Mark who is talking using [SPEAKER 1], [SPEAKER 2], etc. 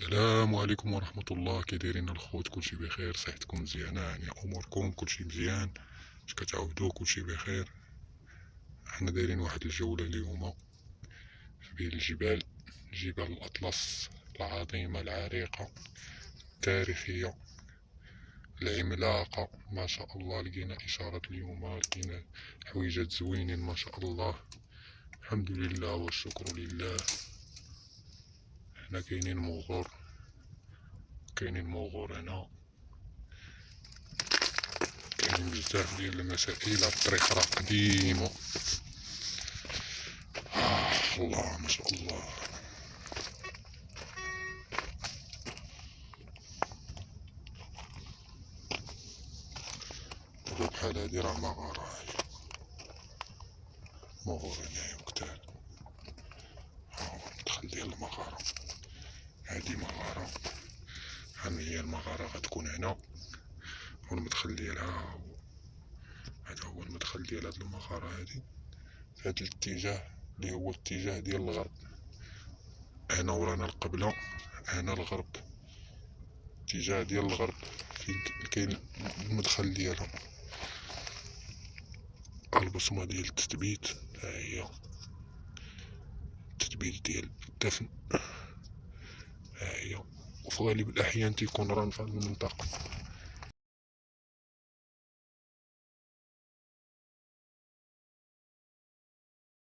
[SPEAKER 1] السلام عليكم ورحمة الله. كي دايرين الخوت؟ كلشي بخير؟ صحتكم مزيانة؟ يعني اموركم كلشي مزيان؟ اش كتعاودو؟ كلشي بخير؟ حنا دايرين واحد الجولة اليوم بين الجبال، جبال الاطلس العظيمة العريقة التاريخية العملاقة ما شاء الله. لقينا اشارات اليوم، لقينا حويجات زوينين ما شاء الله. الحمد لله والشكر لله. هنا كاينين مغور هنا، كاينين بزاف ديال المسائل. الطريق راه قديمة. الله ما شاء الله. دابا بحال هادي راه مغارة، مغور هنايا وكتال. هاهو المدخل ديال المغارة، هادي مغارة. هي المغارة غتكون هنا، والمدخل ديالها هذا هو المدخل ديال هاد المغارة هادي، في هاد الاتجاه اللي هو الاتجاه ديال الغرب. هنا ورانا القبلة، هنا الغرب، اتجاه ديال الغرب فين كاين المدخل ديالها. البصمة ديال التثبيت، ها هي التثبيت ديال الدفن، ها هي. وفي غالب الأحيان تيكون ران في هاد المنطقة.